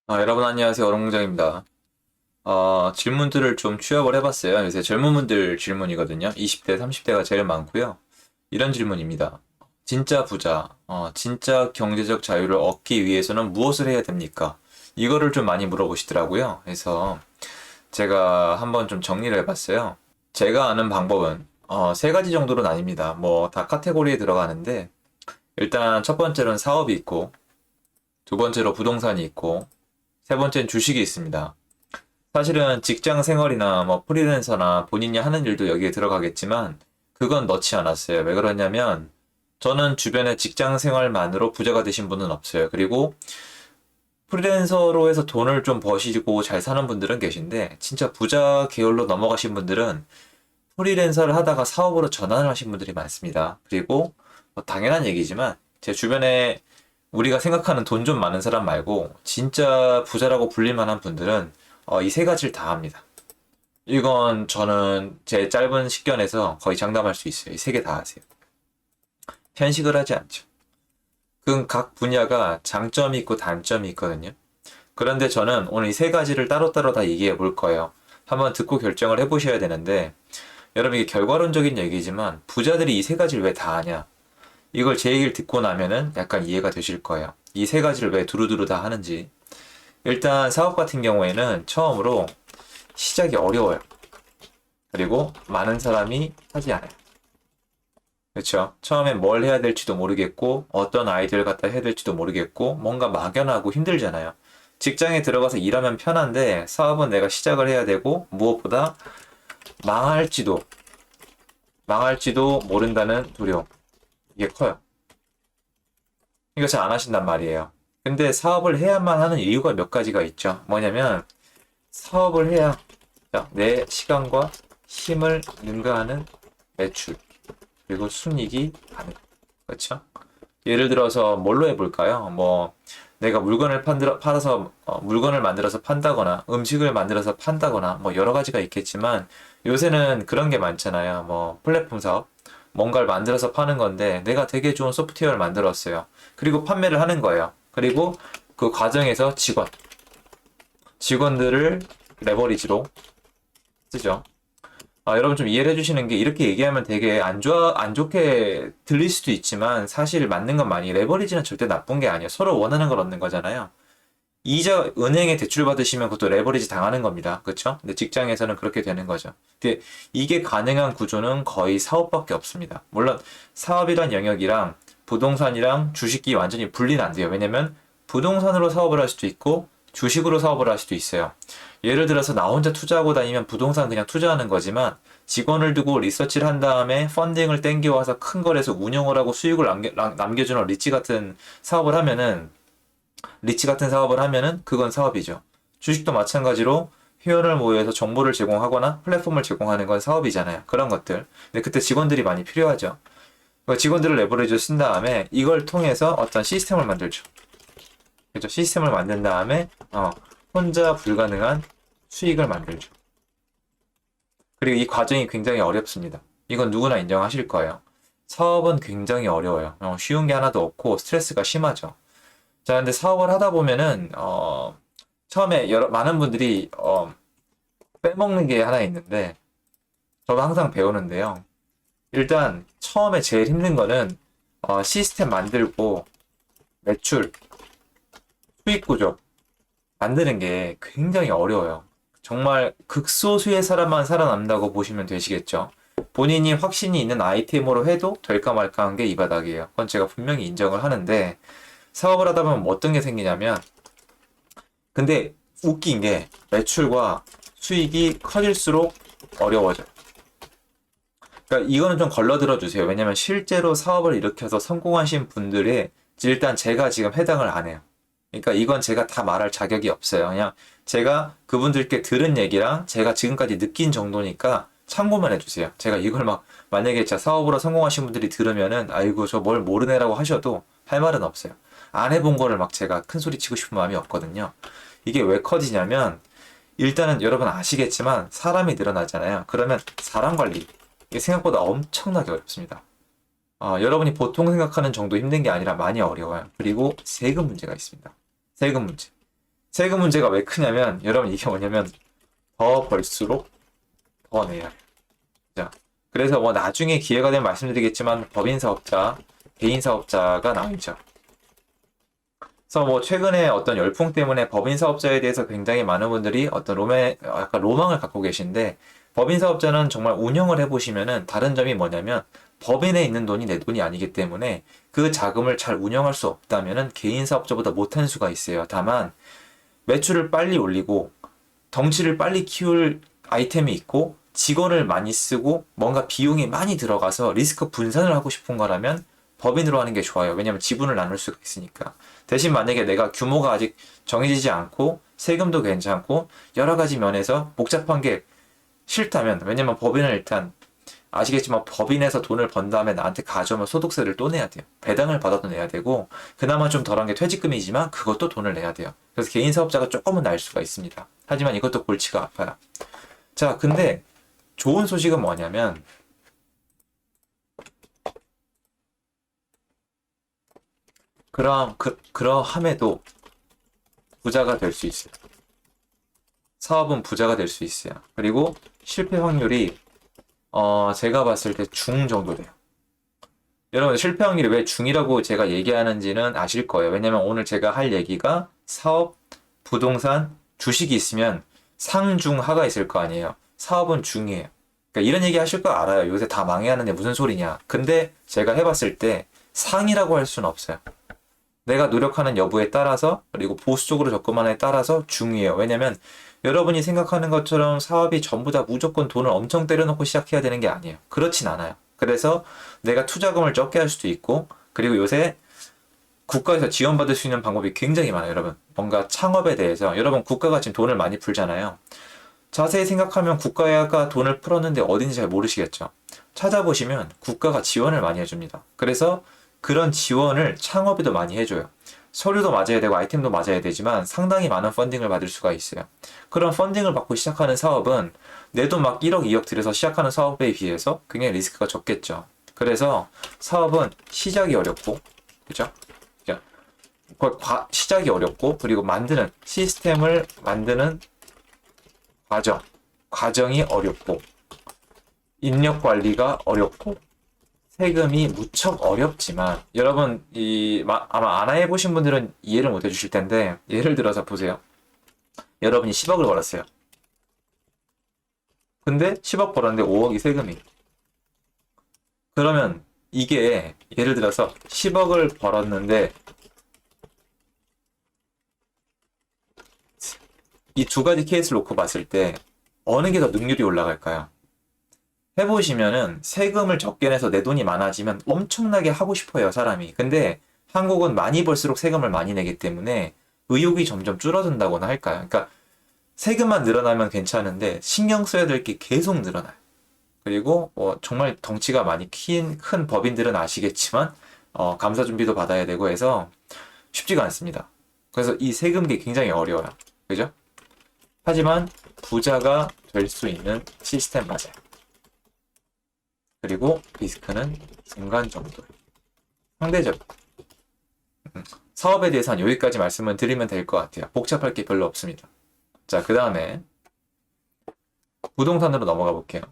여러분 안녕하세요. 어롱공장입니다. 질문들을 좀 취합을 해봤어요. 요새 젊은 분들 질문이거든요. 20대, 30대가 제일 많고요. 이런 질문입니다. 진짜 부자, 진짜 경제적 자유를 얻기 위해서는 무엇을 해야 됩니까? 이거를 좀 많이 물어보시더라고요. 그래서 제가 한번 좀 정리를 해봤어요. 제가 아는 방법은 세 가지 정도로 나뉩니다. 뭐 다 카테고리에 들어가는데 일단 첫 번째로는 사업이 있고 두 번째로 부동산이 있고 세 번째는 주식이 있습니다. 사실은 직장 생활이나 뭐 프리랜서나 본인이 하는 일도 여기에 들어가겠지만 그건 넣지 않았어요. 왜 그러냐면 저는 주변에 직장 생활만으로 부자가 되신 분은 없어요. 그리고 프리랜서로 해서 돈을 좀 버시고 잘 사는 분들은 계신데 진짜 부자 계열로 넘어가신 분들은 프리랜서를 하다가 사업으로 전환을 하신 분들이 많습니다. 그리고 뭐 당연한 얘기지만 제 주변에 우리가 생각하는 돈 좀 많은 사람 말고 진짜 부자라고 불릴 만한 분들은 이 세 가지를 다 합니다. 이건 저는 제 짧은 식견에서 거의 장담할 수 있어요. 이 세 개 다 하세요. 편식을 하지 않죠. 그건 각 분야가 장점이 있고 단점이 있거든요. 그런데 저는 오늘 이 세 가지를 따로따로 다 얘기해 볼 거예요. 한번 듣고 결정을 해보셔야 되는데 여러분 이게 결과론적인 얘기지만 부자들이 이 세 가지를 왜 다 하냐? 이걸 제 얘기를 듣고 나면은 약간 이해가 되실 거예요. 이 세 가지를 왜 두루두루 다 하는지. 일단 사업 같은 경우에는 처음으로 시작이 어려워요. 그리고 많은 사람이 하지 않아요. 그렇죠? 처음에 뭘 해야 될지도 모르겠고 어떤 아이디어를 갖다 해야 될지도 모르겠고 뭔가 막연하고 힘들잖아요. 직장에 들어가서 일하면 편한데 사업은 내가 시작을 해야 되고 무엇보다 망할지도 망할지도 모른다는 두려움. 이게 커요. 이거 잘 안 하신단 말이에요. 근데 사업을 해야만 하는 이유가 몇 가지가 있죠. 뭐냐면 사업을 해야 내 시간과 힘을 능가하는 매출 그리고 순이익이 가능. 그렇죠? 예를 들어서 뭘로 해볼까요? 뭐 내가 물건을 팔아서 물건을 만들어서 판다거나 음식을 만들어서 판다거나 뭐 여러 가지가 있겠지만 요새는 그런 게 많잖아요. 뭐 플랫폼 사업 뭔가를 만들어서 파는 건데 내가 되게 좋은 소프트웨어를 만들었어요. 그리고 판매를 하는 거예요. 그리고 그 과정에서 직원들을 레버리지로 쓰죠. 여러분 좀 이해를 해주시는 게 이렇게 얘기하면 되게 안 좋게 들릴 수도 있지만 사실 맞는 건 많이 레버리지는 절대 나쁜 게 아니에요. 서로 원하는 걸 얻는 거잖아요. 이자 은행에 대출 받으시면 그것도 레버리지 당하는 겁니다. 그렇죠? 근데 직장에서는 그렇게 되는 거죠. 근데 이게 가능한 구조는 거의 사업밖에 없습니다. 물론 사업이란 영역이랑 부동산이랑 주식이 완전히 분리는 안 돼요. 왜냐면 부동산으로 사업을 할 수도 있고 주식으로 사업을 할 수도 있어요. 예를 들어서 나 혼자 투자하고 다니면 부동산 그냥 투자하는 거지만 직원을 두고 리서치를 한 다음에 펀딩을 땡겨와서 큰 거래소 운영을 하고 수익을 남겨주는 리치 같은 사업을 하면은 그건 사업이죠. 주식도 마찬가지로 회원을 모여서 정보를 제공하거나 플랫폼을 제공하는 건 사업이잖아요. 그런 것들. 근데 그때 직원들이 많이 필요하죠. 그 직원들을 레버리지로 쓴 다음에 이걸 통해서 어떤 시스템을 만들죠. 그죠? 시스템을 만든 다음에 혼자 불가능한 수익을 만들죠. 그리고 이 과정이 굉장히 어렵습니다. 이건 누구나 인정하실 거예요. 사업은 굉장히 어려워요. 쉬운 게 하나도 없고 스트레스가 심하죠. 자, 근데 사업을 하다 보면은 처음에 많은 분들이 빼먹는 게 하나 있는데 저도 항상 배우는데요. 일단 처음에 제일 힘든 거는 시스템 만들고 매출, 수익 구조 만드는 게 굉장히 어려워요. 정말 극소수의 사람만 살아남는다고 보시면 되시겠죠. 본인이 확신이 있는 아이템으로 해도 될까 말까 한 게 이 바닥이에요. 그건 제가 분명히 인정을 하는데 사업을 하다 보면 어떤 게 생기냐면 근데 웃긴 게 매출과 수익이 커질수록 어려워져요. 그러니까 이거는 좀 걸러들어 주세요. 왜냐면 실제로 사업을 일으켜서 성공하신 분들의 일단 제가 지금 해당을 안 해요. 그러니까 이건 제가 다 말할 자격이 없어요. 그냥 제가 그분들께 들은 얘기랑 제가 지금까지 느낀 정도니까 참고만 해주세요. 제가 이걸 막 만약에 진짜 사업으로 성공하신 분들이 들으면은 아이고 저 뭘 모르네라고 하셔도 할 말은 없어요. 안 해본 거를 막 제가 큰 소리 치고 싶은 마음이 없거든요. 이게 왜 커지냐면 일단은 여러분 아시겠지만 사람이 늘어나잖아요. 그러면 사람 관리 이게 생각보다 엄청나게 어렵습니다. 여러분이 보통 생각하는 정도 힘든 게 아니라 많이 어려워요. 그리고 세금 문제가 있습니다. 세금 문제. 세금 문제가 왜 크냐면, 여러분 이게 뭐냐면, 더 벌수록 더 내야 돼요. 자, 그래서 뭐 나중에 기회가 되면 말씀드리겠지만, 법인 사업자, 개인 사업자가 나오죠. 그래서 뭐 최근에 어떤 열풍 때문에 법인 사업자에 대해서 굉장히 많은 분들이 어떤 약간 로망을 갖고 계신데, 법인 사업자는 정말 운영을 해보시면은 다른 점이 뭐냐면, 법인에 있는 돈이 내 돈이 아니기 때문에 그 자금을 잘 운영할 수 없다면은 개인 사업자보다 못할 수가 있어요. 다만 매출을 빨리 올리고 덩치를 빨리 키울 아이템이 있고 직원을 많이 쓰고 뭔가 비용이 많이 들어가서 리스크 분산을 하고 싶은 거라면 법인으로 하는 게 좋아요. 왜냐면 지분을 나눌 수가 있으니까. 대신 만약에 내가 규모가 아직 정해지지 않고 세금도 괜찮고 여러 가지 면에서 복잡한 게 싫다면, 왜냐면 법인은 일단 아시겠지만 법인에서 돈을 번 다음에 나한테 가져오면 소득세를 또 내야 돼요. 배당을 받아도 내야 되고, 그나마 좀 덜한 게 퇴직금이지만 그것도 돈을 내야 돼요. 그래서 개인 사업자가 조금은 날 수가 있습니다. 하지만 이것도 골치가 아파요. 자, 근데 좋은 소식은 뭐냐면, 그러함에도 부자가 될 수 있어요. 사업은 부자가 될 수 있어요. 그리고 실패 확률이 제가 봤을 때 중 정도 돼요. 여러분, 실패 확률이 왜 중이라고 제가 얘기하는지는 아실 거예요. 왜냐면 오늘 제가 할 얘기가 사업, 부동산, 주식이 있으면 상, 중, 하가 있을 거 아니에요. 사업은 중이에요. 그러니까 이런 얘기 하실 거 알아요. 요새 다 망해하는데 무슨 소리냐. 근데 제가 해봤을 때 상이라고 할 수는 없어요. 내가 노력하는 여부에 따라서, 그리고 보수적으로 접근하느냐에 따라서 중이에요. 왜냐면 여러분이 생각하는 것처럼 사업이 전부 다 무조건 돈을 엄청 때려놓고 시작해야 되는 게 아니에요. 그렇진 않아요. 그래서 내가 투자금을 적게 할 수도 있고, 그리고 요새 국가에서 지원받을 수 있는 방법이 굉장히 많아요, 여러분. 뭔가 창업에 대해서. 여러분, 국가가 지금 돈을 많이 풀잖아요. 자세히 생각하면 국가가 돈을 풀었는데 어딘지 잘 모르시겠죠. 찾아보시면 국가가 지원을 많이 해줍니다. 그래서 그런 지원을 창업에도 많이 해줘요. 서류도 맞아야 되고 아이템도 맞아야 되지만 상당히 많은 펀딩을 받을 수가 있어요. 그런 펀딩을 받고 시작하는 사업은 내 돈 막 1억, 2억 들여서 시작하는 사업에 비해서 굉장히 리스크가 적겠죠. 그래서 사업은 시작이 어렵고, 그죠? 시작이 어렵고, 그리고 만드는, 시스템을 만드는 과정이 어렵고, 인력 관리가 어렵고, 세금이 무척 어렵지만, 여러분, 아마 안 해보신 분들은 이해를 못 해주실 텐데, 예를 들어서 보세요. 여러분이 10억을 벌었어요. 근데 10억 벌었는데 5억이 세금이. 그러면 이게, 예를 들어서 10억을 벌었는데, 이 두 가지 케이스를 놓고 봤을 때, 어느 게 더 능률이 올라갈까요? 해보시면은 세금을 적게 내서 내 돈이 많아지면 엄청나게 하고 싶어요, 사람이. 근데 한국은 많이 벌수록 세금을 많이 내기 때문에 의욕이 점점 줄어든다고나 할까요? 그러니까 세금만 늘어나면 괜찮은데 신경 써야 될 게 계속 늘어나요. 그리고 정말 덩치가 많이 큰 법인들은 아시겠지만 감사 준비도 받아야 되고 해서 쉽지가 않습니다. 그래서 이 세금이 굉장히 어려워요. 그죠? 하지만 부자가 될 수 있는 시스템 맞아요. 그리고 리스크는 중간 정도. 상대적. 사업에 대해서는 여기까지 말씀을 드리면 될 것 같아요. 복잡할 게 별로 없습니다. 자, 그 다음에 부동산으로 넘어가 볼게요.